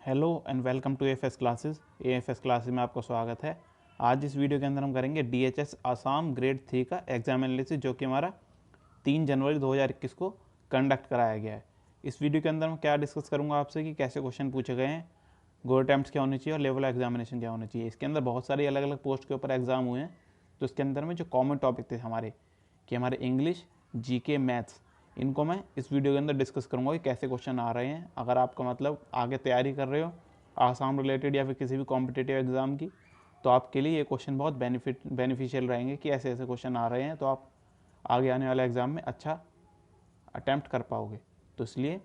Hello and welcome to AFS classes. AFS classes में आपका स्वागत है। आज इस वीडियो के अंदर हम करेंगे डीएचएस आसाम ग्रेड 3 का एग्जाम एनालिसिस, जो कि हमारा 3 जनवरी 2021 को कंडक्ट कराया गया है। इस वीडियो के अंदर मैं क्या डिस्कस करूंगा आपसे कि कैसे क्वेश्चन पूछे गए हैं, गो अटेम्प्ट्स क्या होने चाहिए और लेवल एग्जामिनेशन क्या होना चाहिए। इसके अंदर बहुत सारी अलग अलग पोस्ट के ऊपर एग्जाम हुए हैं, तो इसके अंदर में जो कॉमन टॉपिक थे हमारे कि हमारे इंग्लिश, जीके, मैथ्स, इनको मैं इस वीडियो के अंदर डिस्कस करूंगा कि कैसे क्वेश्चन आ रहे हैं। अगर आपका मतलब आगे तैयारी कर रहे हो आसाम रिलेटेड या फिर किसी भी कॉम्पिटिटिव एग्जाम की, तो आपके लिए ये क्वेश्चन बहुत बेनिफिशियल रहेंगे कि ऐसे ऐसे क्वेश्चन आ रहे हैं, तो आप आगे आने वाले एग्ज़ाम में अच्छा अटैम्प्ट कर पाओगे। तो इसलिए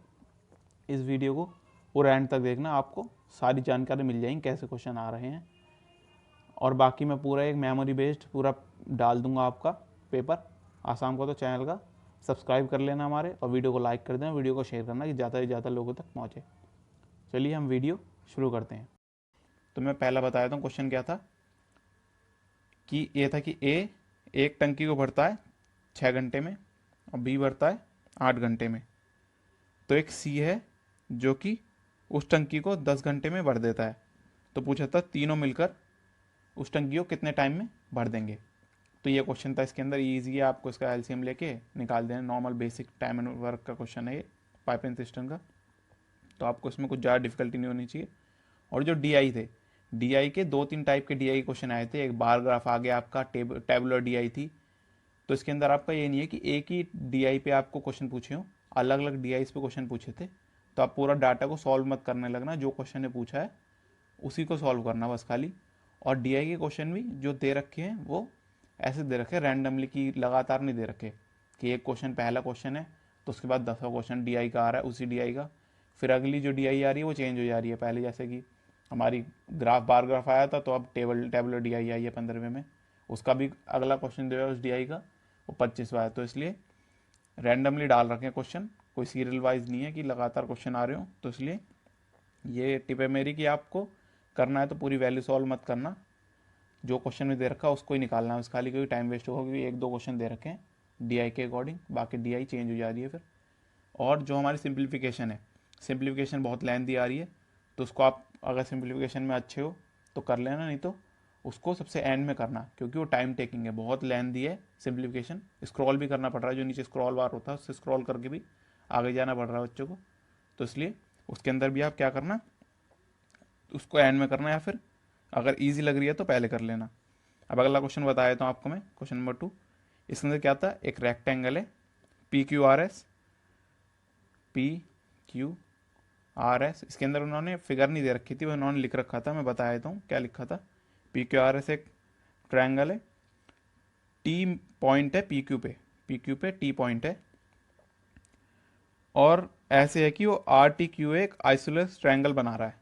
इस वीडियो को पूरा एंड तक देखना, आपको सारी जानकारी मिल जाएगी कैसे क्वेश्चन आ रहे हैं। और बाकी मैं पूरा एक मेमोरी बेस्ड पूरा डाल दूंगा आपका पेपर आसाम को, तो चैनल का सब्सक्राइब कर लेना हमारे, और वीडियो को लाइक कर देना, वीडियो को शेयर करना कि ज़्यादा से ज़्यादा लोगों तक पहुँचे। चलिए हम वीडियो शुरू करते हैं। तो मैं पहला बताया था क्वेश्चन क्या था कि ये था कि ए एक टंकी को भरता है 6 घंटे में और बी भरता है 8 घंटे में। तो एक सी है जो कि उस टंकी को 10 घंटे में भर देता है। तो पूछा था तीनों मिलकर उस टंकी को कितने टाइम में भर देंगे। तो ये क्वेश्चन था, इसके अंदर ईजी है, आपको इसका एलसीएम लेके निकाल देना। Normal basic time and work का क्वेश्चन है ये, पाइपिंग सिस्टम का। तो आपको इसमें कुछ ज़्यादा डिफिकल्टी नहीं होनी चाहिए। और जो डीआई थे, डीआई के 2-3 टाइप के डीआई क्वेश्चन आए थे। एक बार ग्राफ आ गया आपका, टेबुलर डीआई थी। तो इसके अंदर आपका ये नहीं है कि एक ही डीआई पे आपको क्वेश्चन पूछे हो, अलग अलग डीआई पे क्वेश्चन पूछे थे। तो आप पूरा डाटा को सॉल्व मत करने लगना, जो क्वेश्चन ने पूछा है उसी को सॉल्व करना बस खाली। और डीआई के क्वेश्चन भी जो दे रखे हैं वो ऐसे दे रखे, रैंडमली की लगातार नहीं दे रखे कि एक क्वेश्चन पहला क्वेश्चन है तो उसके बाद 10वां क्वेश्चन डीआई का आ रहा है उसी डीआई का, फिर अगली जो डीआई आ रही है वो चेंज हो जा रही है। पहले जैसे कि हमारी ग्राफ बार ग्राफ आया था, तो अब टेबलर डीआई आई है 15वें में, उसका भी अगला क्वेश्चन जो है उस डीआई का वो 25वां है। तो इसलिए रैंडमली डाल रखे हैं क्वेश्चन, कोई सीरियल वाइज नहीं है कि लगातार क्वेश्चन आ रहे हो। तो इसलिए ये टिप है मेरी कि आपको करना है तो पूरी वैल्यू सॉल्व मत करना, जो क्वेश्चन में दे रखा है उसको ही निकालना है, उस खाली कोई टाइम वेस्ट होगा, क्योंकि 1-2 क्वेश्चन दे रखे हैं डीआई के अकॉर्डिंग, बाकी डीआई चेंज हो जा रही है फिर। और जो हमारी सिंप्लीफिकेशन है, सिंप्लीफिकेशन बहुत लेंथी आ रही है, तो उसको आप अगर सिंप्लीफिकेशन में अच्छे हो तो कर लेना, नहीं तो उसको सबसे एंड में करना, क्योंकि वो टाइम टेकिंग है, बहुत लेंथी है सिंप्लीफिकेशन। स्क्रॉल भी करना पड़ रहा है, जो नीचे स्क्रॉल बार होता है उससे स्क्रॉल करके भी आगे जाना पड़ रहा है बच्चों को। तो इसलिए उसके अंदर भी आप क्या करना, उसको एंड में करना, या फिर अगर ईजी लग रही है तो पहले कर लेना। अब अगला क्वेश्चन बता देता हूँ आपको मैं, क्वेश्चन नंबर 2। इसके अंदर क्या था, एक रेक्टेंगल है P Q R S, P Q R S. इसके अंदर उन्होंने फिगर नहीं दे रखी थी, वो उन्होंने लिख रखा था, मैं बता देता हूँ क्या लिखा था। पी क्यू आर एस एक ट्रायंगल है, टी पॉइंट है पी क्यू पे टी पॉइंट है, और ऐसे है कि वो आर टी क्यू एक आइसोसेलेस ट्रायंगल बना रहा है।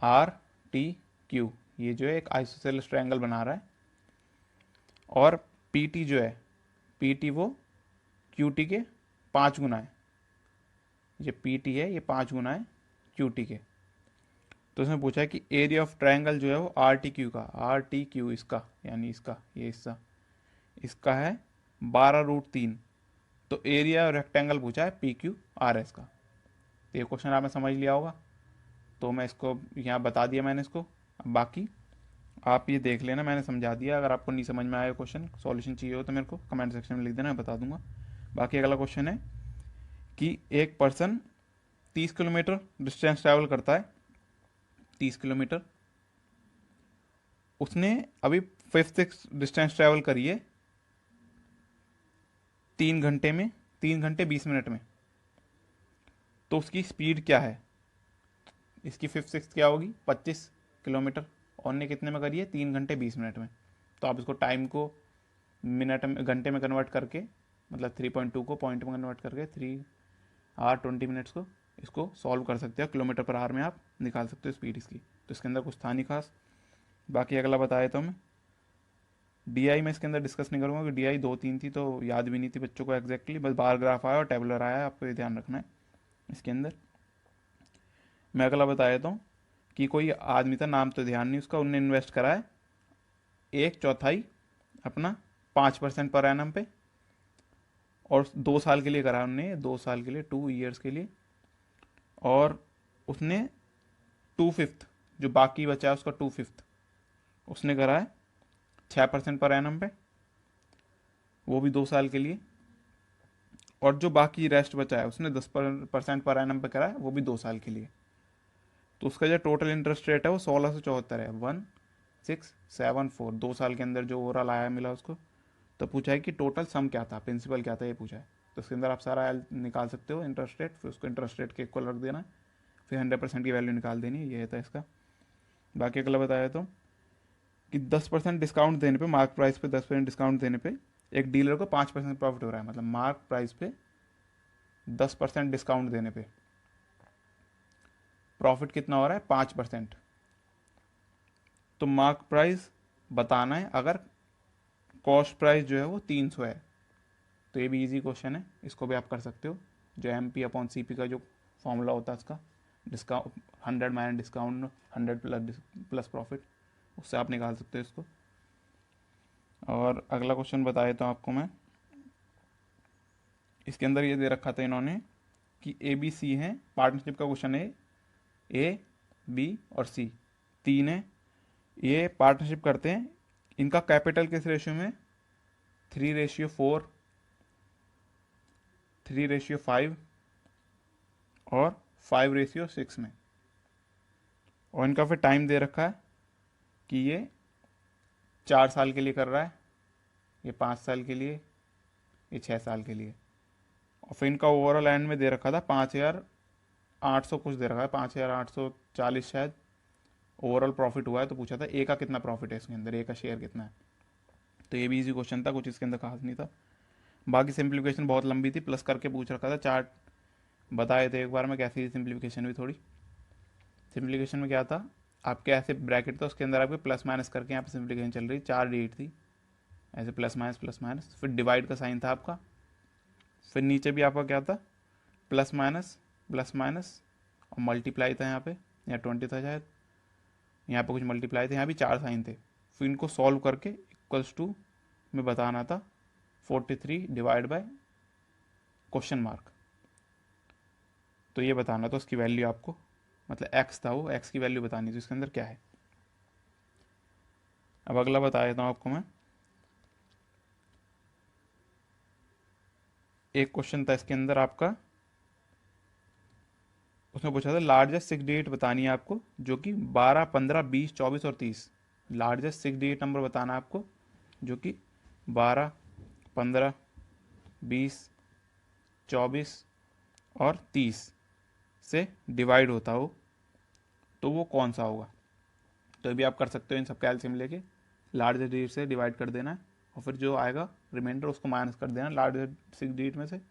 आर टी क्यू ये जो है एक आइसोसेलेस ट्रायंगल बना रहा है, और पी टी जो है, पी टी वो क्यू टी के 5 गुना है। ये पी टी है, ये 5 गुना है क्यू टी के। तो उसने पूछा है कि एरिया ऑफ ट्रायंगल जो है वो आर टी क्यू का, आर टी क्यू इसका यानी इसका ये हिस्सा, इसका है 12√3। तो एरिया रेक्टेंगल पूछा है पी क्यू आर एस का। तो ये क्वेश्चन आपने समझ लिया होगा, तो मैं इसको यहाँ बता दिया मैंने इसको। अब बाकी आप ये देख लेना, मैंने समझा दिया। अगर आपको नहीं समझ में आया क्वेश्चन, सॉल्यूशन चाहिए हो तो मेरे को कमेंट सेक्शन में लिख देना, मैं बता दूंगा। बाकी अगला क्वेश्चन है कि एक पर्सन 30 किलोमीटर डिस्टेंस ट्रैवल करता है, 30 किलोमीटर। उसने अभी 5-6 डिस्टेंस ट्रैवल करी है 3 घंटे में, 3 घंटे 20 मिनट में। तो उसकी स्पीड क्या है, इसकी 5-6 क्या होगी 25 किलोमीटर, और ने कितने में करी है 3 घंटे 20 मिनट में। तो आप इसको टाइम को मिनट में घंटे में कन्वर्ट करके, मतलब 3.2 को पॉइंट में कन्वर्ट करके 3 आवर 20 मिनट्स को इसको सॉल्व कर सकते हो, किलोमीटर पर आवर में आप निकाल सकते हो स्पीड इसकी। तो इसके अंदर कुछ था नहीं खास। बाकी अगला बताया तो मैं डीआई में इसके अंदर डिस्कस नहीं करूँगा, क्योंकि डीआई 2-3 थी तो याद भी नहीं थी बच्चों को एग्जैक्टली, बस बार ग्राफ आया और टेबलर आया है, आपको ये ध्यान रखना है इसके अंदर। मैं अगला बता देता हूँ कि कोई आदमी था, नाम तो ध्यान नहीं उसका, उनने इन्वेस्ट करा है 1/4 अपना 5% पर एनम पे, और 2 साल के लिए करा उनने, 2 साल के लिए, 2 ईयर्स के लिए। और उसने 2/5 जो बाकी बचा है उसका 2/5 उसने करा है 6% पर एनम पे, वो भी 2 साल के लिए। और जो बाकी रेस्ट बचा है उसने 10% पर एनम पे करा है, वो भी 2 साल के लिए। तो उसका जो टोटल इंटरेस्ट रेट है वो 1674 है, 1674, 2 साल के अंदर जो ओवरऑल आया मिला उसको। तो पूछा है कि टोटल सम क्या था, प्रिंसिपल क्या था, ये पूछा है। तो उसके अंदर आप सारा निकाल सकते हो इंटरेस्ट रेट, फिर उसको इंटरेस्ट रेट के इक्वल रख देना, फिर 100% की वैल्यू निकाल देनी है, ये था इसका। बाकी अगला बताया तो कि 10% डिस्काउंट देने पे, मार्क प्राइस पे 10% डिस्काउंट देने पे एक डीलर को 5% प्रॉफिट हो रहा है। मतलब मार्क प्राइस पे 10% डिस्काउंट देने पे प्रॉफिट कितना हो रहा है, 5%। तो मार्क प्राइस बताना है अगर कॉस्ट प्राइस जो है वो 300 है। तो ये भी इजी क्वेश्चन है, इसको भी आप कर सकते हो। जो MP/CP का जो फॉर्मूला होता है इसका, discount 100 minus discount 100 plus profit, उससे आप निकाल सकते हो इसको। और अगला क्वेश्चन बताए तो आपको मैं, इसके अंदर ये दे रखा था इन्होंने कि ABC है, पार्टनरशिप का क्वेश्चन है, A, B और C तीन है। ये पार्टनरशिप करते हैं, इनका कैपिटल किस रेशियो में, 3:4, 3:5 और 5:6 में। और इनका फिर टाइम दे रखा है कि ये 4 साल के लिए कर रहा है, ये 5 साल के लिए, ये 6 साल के लिए। और फिर इनका ओवरऑल एंड में दे रखा था 5,800 कुछ दे रखा है, 5,840 शायद ओवरऑल प्रॉफिट हुआ है। तो पूछा था ए का कितना प्रॉफिट है इसके अंदर, ए का शेयर कितना है। तो ये भी इजी क्वेश्चन था, कुछ इसके अंदर खास नहीं था। बाकी सिंप्लीफिकेशन बहुत लंबी थी, प्लस करके पूछ रखा था, चार्ट बताए थे एक बार में कैसी थी सिंप्लीफिकेशन भी थोड़ी। सिंप्लीफिकेशन में क्या था, आपके ऐसे ब्रैकेट था, उसके अंदर आपके प्लस माइनस करके यहाँ पे सिंप्लीफिकेशन चल रही, 4 डिजिट थी, ऐसे प्लस माइनस, फिर डिवाइड का साइन था आपका, फिर नीचे भी आपका क्या था, प्लस माइनस और मल्टीप्लाई था यहाँ पे, यहाँ 20 था शायद, यहाँ पे कुछ मल्टीप्लाई थे, यहाँ भी 4 साइन थे। फिर इनको सॉल्व करके इक्वल्स टू में बताना था 43 डिवाइड बाय क्वेश्चन मार्क। तो ये बताना था उसकी वैल्यू आपको, मतलब एक्स था वो, एक्स की वैल्यू बतानी थी इसके अंदर क्या है। अब अगला बता देता हूँ आपको मैं, एक क्वेश्चन था इसके अंदर आपका, उसमें पूछा था लार्जेस्ट 6 डिजिट बतानी है आपको, जो कि 12, 15, 20, 24 और 30। लार्जेस्ट 6 डिजिट नंबर बताना है आपको जो कि 12, 15, 20, 24 और 30 से डिवाइड होता हो, तो वो कौन सा होगा। तो ये भी आप कर सकते हो, इन सब का एलसीएम लेके लार्जेस्ट डिजिट से डिवाइड कर देना है, और फिर जो आएगा रिमाइंडर उसको माइनस कर देना लार्जेस्ट 6 डिजिट में से,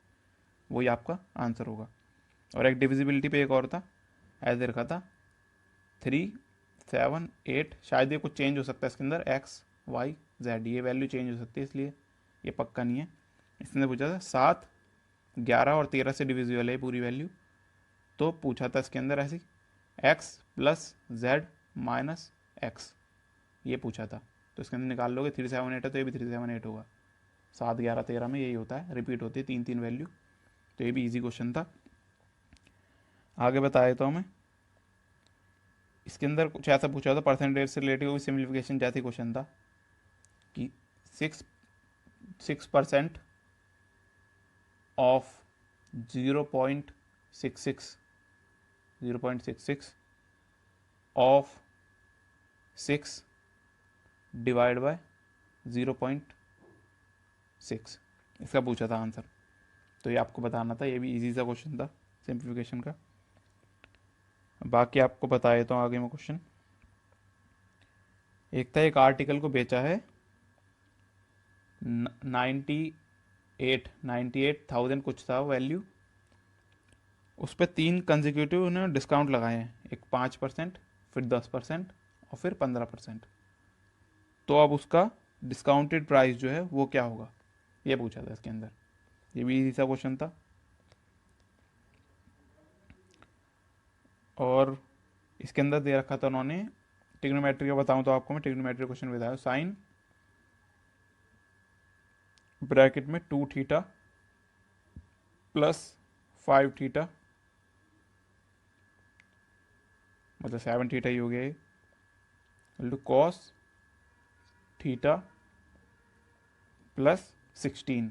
वही आपका आंसर होगा। और एक डिविजिबिलिटी पे एक और था, ऐसे रखा था 3, 7, 8, शायद ये कुछ चेंज हो सकता है इसके अंदर, XY Z ये वैल्यू चेंज हो सकती है, इसलिए ये पक्का नहीं है। इसने पूछा था 7, 11 और 13 से डिविजिबल है पूरी वैल्यू। तो पूछा था इसके अंदर ऐसी X+Z-X, ये पूछा था। तो इसके अंदर निकाल लोगे, 378 है तो ये भी 378 होगा। 7, 11, 13 में यही होता है, रिपीट होती है 3 3 वैल्यू। तो ये भी इजी क्वेश्चन था। आगे बता देता हूँ मैं, इसके अंदर कुछ ऐसा पूछा था, परसेंटेज से रिलेटेड कोई सिम्प्लीफिकेशन जैसे क्वेश्चन था कि 6% ऑफ 0.66 ऑफ 6 डिवाइड बाय 0.6, इसका पूछा था आंसर। तो ये आपको बताना था, ये भी इजी सा क्वेश्चन था सिंप्लीफिकेशन का। बाकी आपको बता देता हूँ आगे में क्वेश्चन। एक था, एक आर्टिकल को बेचा है 98,000 कुछ था वैल्यू, उस पर 3 कंजिक्यूटिव उन्होंने डिस्काउंट लगाए हैं, एक 5%, फिर 10% और फिर 15%। तो अब उसका डिस्काउंटेड प्राइस जो है वो क्या होगा, ये पूछा था इसके अंदर। ये भी इजी सा क्वेश्चन था। और इसके अंदर दे रखा था उन्होंने ट्रिग्नोमेट्री का, बताऊं तो आपको मैं ट्रिग्नोमेट्री क्वेश्चन बताया, साइन ब्रैकेट में 2 थीटा प्लस 5 थीटा मतलब 7 थीटा ही हो गया ये, टू कॉस थीटा प्लस 16।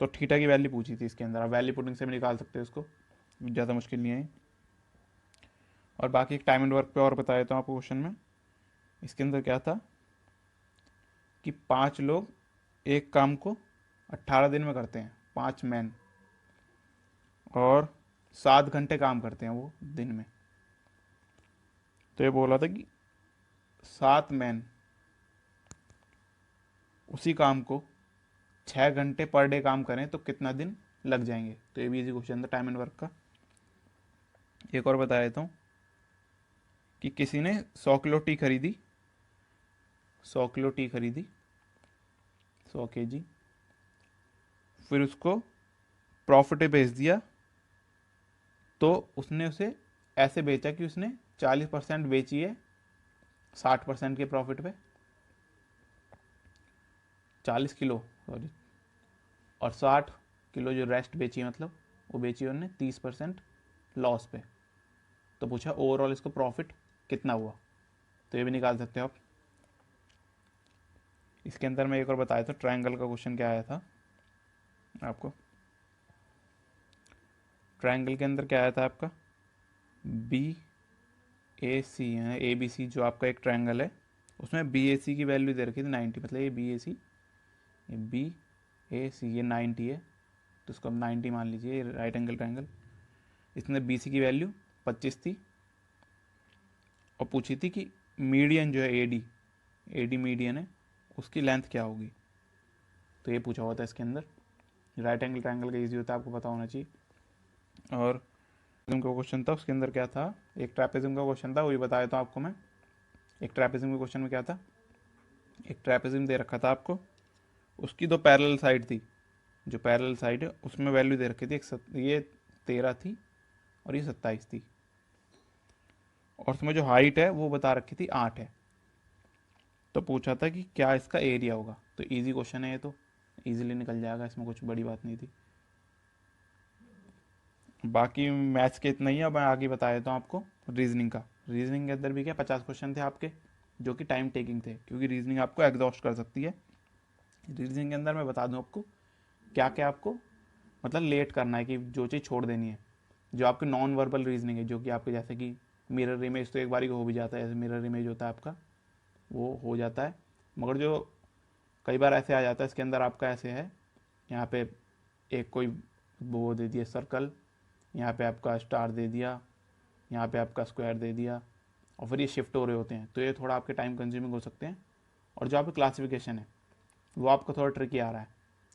तो थीटा की वैल्यू पूछी थी इसके अंदर, आप वैल्यू पुटिंग से भी निकाल सकते हो इसको, ज़्यादा मुश्किल नहीं है। और बाकी एक टाइम एंड वर्क पे और बता देता हूँ आपको क्वेश्चन में। इसके अंदर क्या था कि 5 लोग एक काम को 18 दिन में करते हैं, 5 मैन, और 7 घंटे काम करते हैं वो दिन में। तो ये बोला था कि 7 मैन उसी काम को 6 घंटे पर डे काम करें तो कितना दिन लग जाएंगे। तो ये भी इजी क्वेश्चन था टाइम एंड वर्क का। एक और बता देता हूँ कि किसी ने 100 किलो टी खरीदी, 100 किलो टी खरीदी, 100 kg, फिर उसको प्रॉफिट पे बेच दिया। तो उसने उसे ऐसे बेचा कि उसने 40% बेची है 60% के प्रॉफिट पे, 40 किलो सॉरी, और 60 किलो जो रेस्ट बेची, मतलब वो बेची उन्होंने 30% लॉस पे। तो पूछा ओवरऑल इसको प्रॉफिट कितना हुआ, तो ये भी निकाल सकते हो आप। इसके अंदर मैं एक और बताया था, ट्रायंगल का क्वेश्चन क्या आया था आपको। ट्रायंगल के अंदर क्या आया था आपका, बी ए सी है, ए बी सी जो आपका एक ट्रायंगल है, उसमें बी ए सी की वैल्यू दे रखी थी 90, मतलब ये बी ए सी, ये बी ए सी, ये 90 है, तो इसको हम 90 मान लीजिए, ये राइट एंगल ट्रायंगल। इसमें बी सी की वैल्यू 25 थी, और पूछी थी कि मीडियन जो है ए डी मीडियन है, उसकी लेंथ क्या होगी। तो ये पूछा हुआ था इसके अंदर। राइट एंगल ट्रायंगल का ईजी होता है, आपको पता होना चाहिए। और ट्रैपेजिज्म का क्वेश्चन था, उसके अंदर क्या था, एक ट्रैपेजिज्म का क्वेश्चन था, वही बताया था आपको मैं। एक ट्रैपेजिज्म के क्वेश्चन में क्या था, एक ट्रैपेजिज्म दे रखा था आपको, उसकी 2 पैरेलल साइड थी, जो पैरेलल साइड है उसमें वैल्यू दे रखी थी, ये 13 थी और ये 27 थी, और उसमें जो हाइट है वो बता रखी थी 8 है। तो पूछा था कि क्या इसका एरिया होगा। तो इजी क्वेश्चन है ये, तो इजीली निकल जाएगा, इसमें कुछ बड़ी बात नहीं थी। बाकी मैथ्स के इतना ही है। अब मैं आगे बता देता हूँ आपको रीजनिंग का। रीजनिंग के अंदर भी क्या 50 क्वेश्चन थे आपके, जो कि टाइम टेकिंग थे, क्योंकि रीजनिंग आपको एग्जॉस्ट कर सकती है। रीजनिंग के अंदर मैं बता दूँ आपको क्या क्या आपको मतलब लेट करना है, कि जो चीज़ छोड़ देनी है। जो आपकी नॉन वर्बल रीजनिंग है, जो कि आपके जैसे कि मिरर इमेज, तो एक बारी को हो भी जाता है, जैसे मिरर इमेज होता है आपका, वो हो जाता है। मगर जो कई बार ऐसे आ जाता है इसके अंदर आपका, ऐसे है यहाँ पे एक कोई वो दे दिया सर्कल, यहाँ पे आपका स्टार दे दिया, यहाँ पे आपका स्क्वायर दे दिया, और फिर ये शिफ्ट हो रहे होते हैं, तो ये थोड़ा आपके टाइम कंज्यूमिंग हो सकते हैं। और जो आपका क्लासिफिकेशन है वो आपको थोड़ा ट्रिकी आ रहा है,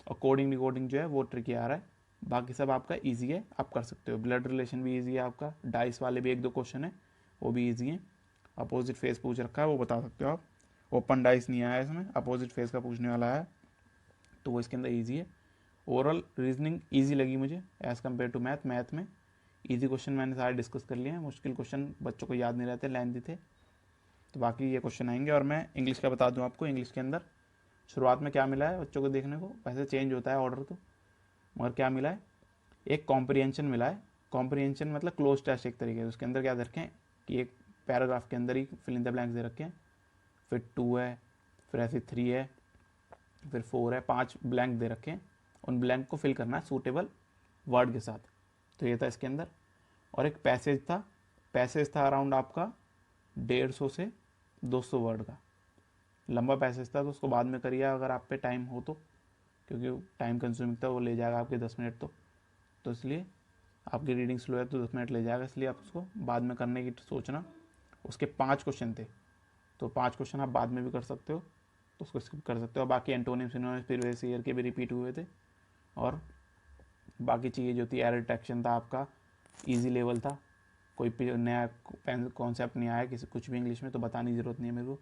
और कोडिंग डिकोडिंग जो है वो ट्रिकी आ रहा है। बाकी सब आपका ईजी है, आप कर सकते हो। ब्लड रिलेशन भी ईजी है आपका, डाइस वाले भी 1-2 क्वेश्चन है वो भी ईजी है। अपोजिट फेस पूछ रखा है, वो बता सकते हो आप। ओपन डाइस नहीं आया इसमें, अपोजिट फेस का पूछने वाला है, तो वो इसके अंदर ईजी है। ओवरऑल रीजनिंग ईजी लगी मुझे as compare to math. Math में ईजी क्वेश्चन मैंने सारे डिस्कस कर लिए हैं, मुश्किल क्वेश्चन बच्चों को याद नहीं रहते, लेंथी थे, तो बाकी ये क्वेश्चन आएंगे। और मैं इंग्लिश का बता दूं आपको, इंग्लिश के अंदर शुरुआत में क्या मिला है बच्चों को देखने को, वैसे चेंज होता है ऑर्डर तो, मगर क्या मिला है, एक कॉम्प्रिहेंशन मिला है। कॉम्प्रिहेंशन मतलब क्लोज टेस्ट एक तरीके से, उसके अंदर क्या दे रखे हैं कि एक पैराग्राफ के अंदर ही फिल इन द ब्लैंक्स दे रखे हैं, फिर 2 है, फिर ऐसे 3 है, फिर 4 है, 5 ब्लैंक दे रखे हैं, उन ब्लैंक को फिल करना है सूटेबल वर्ड के साथ। तो ये था इसके अंदर। और एक पैसेज था अराउंड आपका 150 से 200 वर्ड का लंबा पैसेज था, तो उसको बाद में करिए अगर आप पे टाइम हो तो, क्योंकि टाइम कंज्यूमिंग था, वो ले जाएगा आपके 10 मिनट तो इसलिए आपकी रीडिंग स्लो है तो 10 मिनट ले जाएगा, इसलिए आप उसको बाद में करने की सोचना। उसके 5 क्वेश्चन थे, तो 5 क्वेश्चन आप बाद में भी कर सकते हो, तो उसको स्किप कर सकते हो। बाकी एंटोनिम सिनोनिम्स प्रीवियस ईयर के भी रिपीट हुए थे, और बाकी चीज़ें जो थी, एरर डिटेक्शन था आपका, इजी लेवल था, कोई नया कॉन्सेप्ट नहीं आया किसी कुछ भी इंग्लिश में, तो बताने की ज़रूरत नहीं है मेरे को।